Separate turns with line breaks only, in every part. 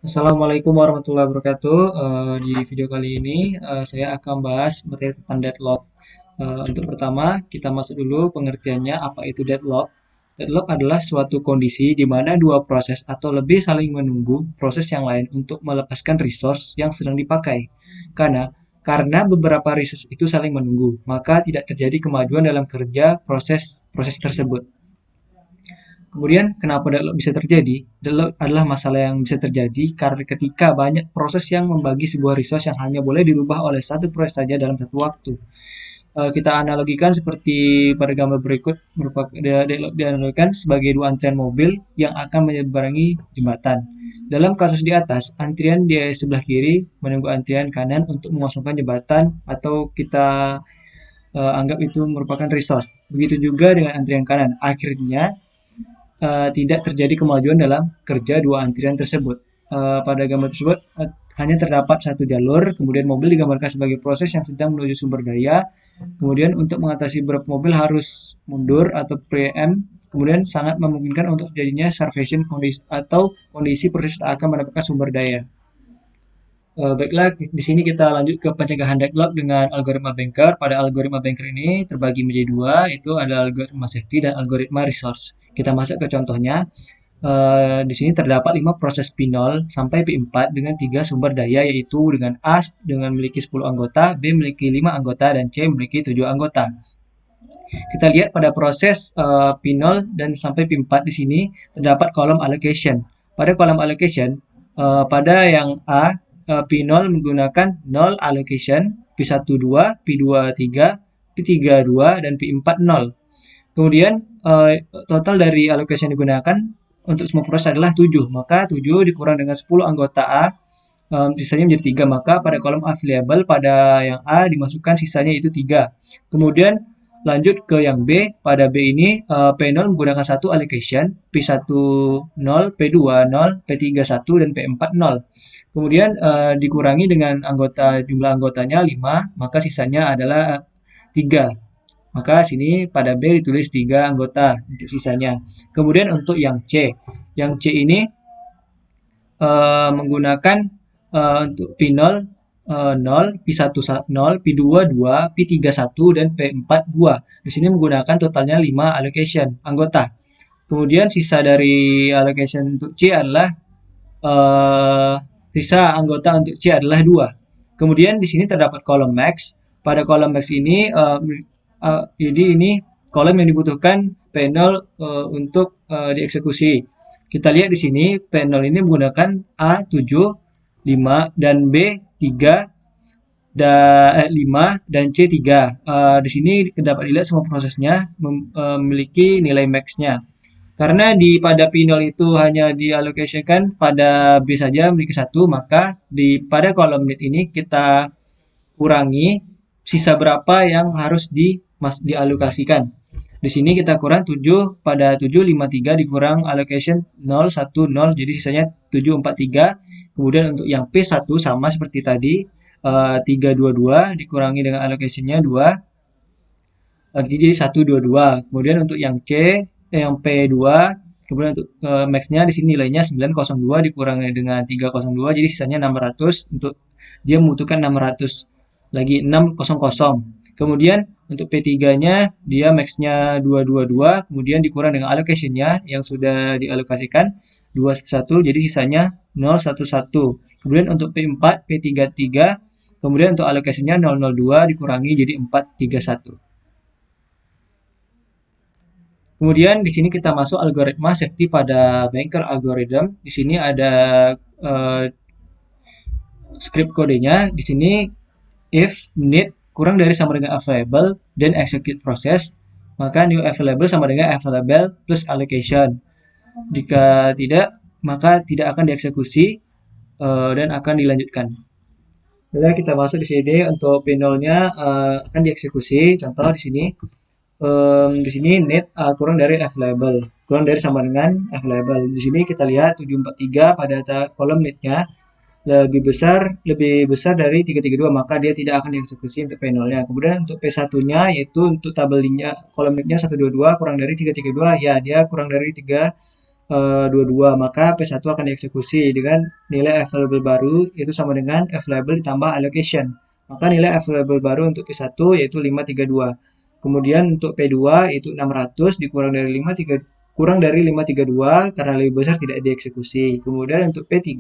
Assalamualaikum warahmatullahi wabarakatuh. Di video kali ini saya akan bahas materi tentang deadlock. Untuk pertama, kita masuk dulu pengertiannya apa itu deadlock. Deadlock adalah suatu kondisi di mana dua proses atau lebih saling menunggu proses yang lain untuk melepaskan resource yang sedang dipakai. Karena beberapa resource itu saling menunggu, maka tidak terjadi kemajuan dalam kerja proses tersebut. Kemudian kenapa deadlock bisa terjadi? Deadlock adalah masalah yang bisa terjadi karena ketika banyak proses yang membagi sebuah resource yang hanya boleh dirubah oleh satu proses saja dalam satu waktu. Kita analogikan seperti pada gambar berikut, merupakan deadlock dianalogikan sebagai dua antrian mobil yang akan menyeberangi jembatan. Dalam kasus di atas, antrian di sebelah kiri menunggu antrian kanan untuk mengosongkan jembatan atau kita anggap itu merupakan resource. Begitu juga dengan antrian kanan. Akhirnya tidak terjadi kemajuan dalam kerja dua antrian tersebut. Pada gambar tersebut hanya terdapat satu jalur, kemudian mobil digambarkan sebagai proses yang sedang menuju sumber daya. Kemudian untuk mengatasi beberapa mobil harus mundur atau preempt, kemudian sangat memungkinkan untuk terjadinya starvation kondisi atau kondisi proses tak akan mendapatkan sumber daya. Baiklah, di sini kita lanjut ke pencegahan deadlock dengan algoritma Banker. Pada algoritma Banker ini terbagi menjadi dua, itu ada algoritma safety dan algoritma resource. Kita masuk ke contohnya. Di sini terdapat 5 proses P0 sampai P4 dengan 3 sumber daya, yaitu dengan A dengan memiliki 10 anggota, B memiliki 5 anggota, dan C memiliki 7 anggota. Kita lihat pada proses P0 dan sampai P4 di sini terdapat kolom allocation. Pada kolom allocation, pada yang A, P0 menggunakan 0 allocation, P1 2, P2 3, P3 2, dan P4 0. Kemudian total dari allocation yang digunakan untuk semua proses adalah 7. Maka 7 dikurang dengan 10 anggota A, sisanya menjadi 3. Maka pada kolom available pada yang A dimasukkan sisanya itu 3. Kemudian lanjut ke yang B. Pada B ini P0 menggunakan 1 allocation, P1 0, P2 0, P3 1, dan P4 0. Kemudian dikurangi dengan jumlah anggotanya 5, maka sisanya adalah 3. Maka sini pada B ditulis 3 anggota untuk sisanya. Kemudian untuk yang C. Yang C ini menggunakan untuk P0 0, P1 0, P2 2, P3 1, dan P4 2. Di sini menggunakan totalnya 5 allocation anggota. Kemudian sisa dari allocation untuk C adalah uh, sisa anggota untuk C adalah 2. Kemudian di sini terdapat kolom max. Pada kolom max ini jadi ini kolom yang dibutuhkan panel untuk dieksekusi. Kita lihat di sini panel ini menggunakan A7, 5, dan B3, 5, dan C3. Di sini dapat dilihat semua prosesnya memiliki nilai max-nya. Karena pada P0 itu hanya dialokasikan pada B saja memiliki 1, maka pada kolom net ini kita kurangi sisa berapa yang harus dialokasikan. Di sini kita kurang 7, pada 7 5 3 dikurang allocation 0 1 0, jadi sisanya 7 4 3. Kemudian untuk yang P1 sama seperti tadi, 3 2 2 dikurangi dengan allocation-nya 2, jadi 1 2 2. Kemudian untuk yang yang P2, kemudian untuk max-nya di sini nilainya 902 dikurangi dengan 302, jadi sisanya 600. Untuk dia membutuhkan 600 lagi 600. Kemudian untuk P3-nya dia max-nya 222, kemudian dikurang dengan allocation-nya yang sudah dialokasikan 21, jadi sisanya 011. Kemudian untuk P4, P33, kemudian untuk allocation-nya 002 dikurangi jadi 431. Kemudian di sini kita masuk algoritma safety pada Banker algorithm. Di sini ada script kodenya. Di sini if need kurang dari sama dengan available dan execute proses, maka new available sama dengan available plus allocation. Jika tidak, maka tidak akan dieksekusi dan akan dilanjutkan. Jadi kita masuk di sini untuk P0-nya akan dieksekusi. Contoh di sini di sini net kurang dari available, kurang dari sama dengan available. Di sini kita lihat 743 pada kolom netnya lebih besar dari 332, maka dia tidak akan dieksekusi untuk panelnya. Kemudian untuk P1-nya yaitu untuk tabelnya kolom netnya 122 kurang dari 332, ya dia kurang dari 3 22, maka P1 akan dieksekusi dengan nilai available baru itu sama dengan available ditambah allocation. Maka nilai available baru untuk P1 yaitu 532. Kemudian untuk P2 itu 600 dikurang dari 532 karena lebih besar tidak dieksekusi. Kemudian untuk P3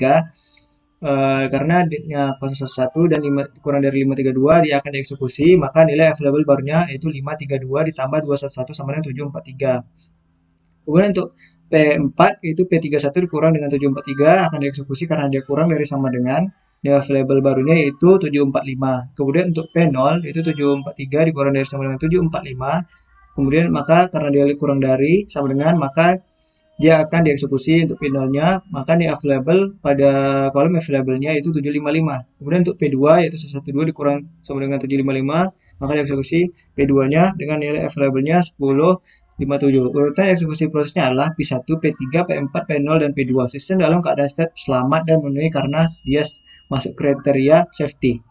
karena dia 011 dan 5, kurang dari 532 dia akan dieksekusi, maka nilai available barunya itu 532 ditambah 211 sama dengan 743. Kemudian untuk P4 itu P31 dikurang dengan 743 akan dieksekusi karena dia kurang dari sama dengan nilai available barunya yaitu 745. Kemudian untuk P0 itu 743 dikurang dari sama dengan 745. Kemudian maka karena dia kurang dari sama dengan maka dia akan dieksekusi untuk P0-nya, maka nilai available pada kolom available-nya itu 755. Kemudian untuk P2 yaitu 112 dikurang sama dengan 755, maka dieksekusi P2-nya dengan nilai available-nya 1057. Urutan eksekusi prosesnya adalah P1, P3, P4, P0, dan P2. Sistem dalam keadaan state selamat dan memenuhi karena dia masuk kriteria safety.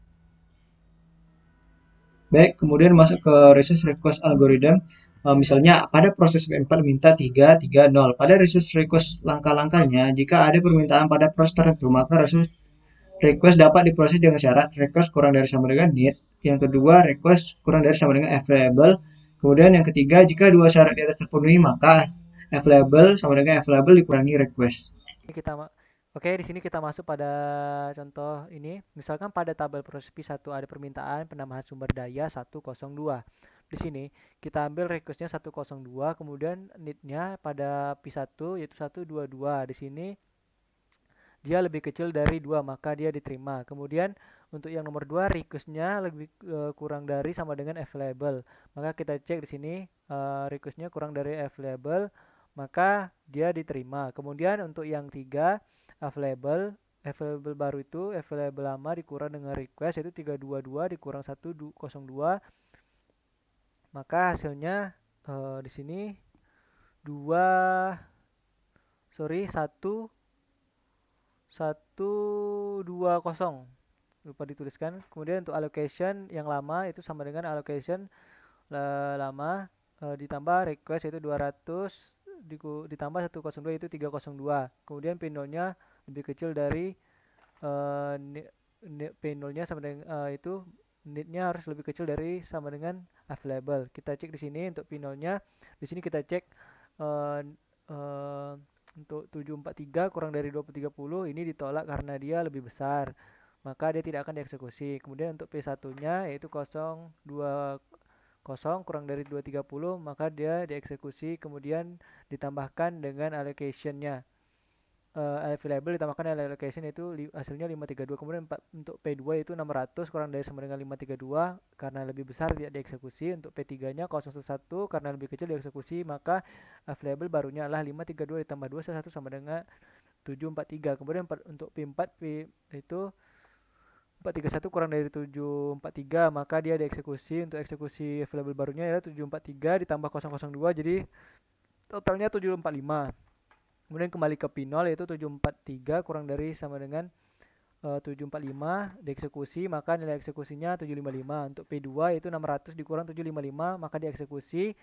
Baik, kemudian masuk ke resource request algorithm. Misalnya pada proses P4 minta 330. Pada resource request langkah-langkahnya, jika ada permintaan pada proses tertentu, maka resource request dapat diproses dengan syarat request kurang dari sama dengan need. Yang kedua, request kurang dari sama dengan available. Kemudian yang ketiga, jika dua syarat di atas terpenuhi, maka available sama dengan available dikurangi request.
Kita Oke, di sini kita masuk pada contoh ini. Misalkan pada tabel proses P1 ada permintaan penambahan sumber daya 102. Di sini kita ambil requestnya 102, kemudian need-nya pada P1 yaitu 122. Di sini dia lebih kecil dari 2, maka dia diterima. Kemudian untuk yang nomor 2 requestnya lebih kurang dari sama dengan available. Maka kita cek di sini requestnya kurang dari available, maka dia diterima. Kemudian untuk yang 3 available baru itu available lama dikurang dengan request yaitu 322 dikurang 102, maka hasilnya di sini 120 lupa dituliskan. Kemudian untuk allocation yang lama itu sama dengan allocation lama ditambah request yaitu 200 ditambah 102 itu 302. Kemudian P0-nya lebih kecil dari P0-nya sama dengan itu need-nya harus lebih kecil dari sama dengan available. Kita cek di sini untuk P0-nya. Di sini kita cek uh, uh, untuk 743 kurang dari 2030 ini ditolak karena dia lebih besar. Maka dia tidak akan dieksekusi. Kemudian untuk P1-nya yaitu 020 kurang dari 230 maka dia dieksekusi, kemudian ditambahkan dengan allocation-nya. Available ditambahkan allocation itu hasilnya 532. Kemudian untuk P2 itu 600 kurang dari sama dengan 532 karena lebih besar tidak dieksekusi. Untuk P3-nya 011 karena lebih kecil dieksekusi, maka available barunya adalah 532 ditambah 211 sama dengan 743. Kemudian untuk P4 itu 431 kurang dari 743, maka dia dieksekusi. Untuk eksekusi available barunya adalah 743 ditambah 002, jadi totalnya 745. Kemudian kembali ke P0 yaitu 743 kurang dari sama dengan 745 dieksekusi, maka nilai eksekusinya 755. Untuk P2 yaitu 600 dikurang 755, maka dieksekusi.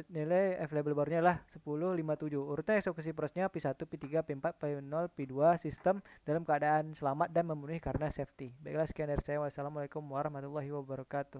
Nilai available barunya adalah 1057. Urutan eksekusi prosesnya P1, P3, P4, P0, P2. Sistem dalam keadaan selamat dan memenuhi karena safety. Baiklah, sekian dari saya. Wassalamualaikum warahmatullahi wabarakatuh.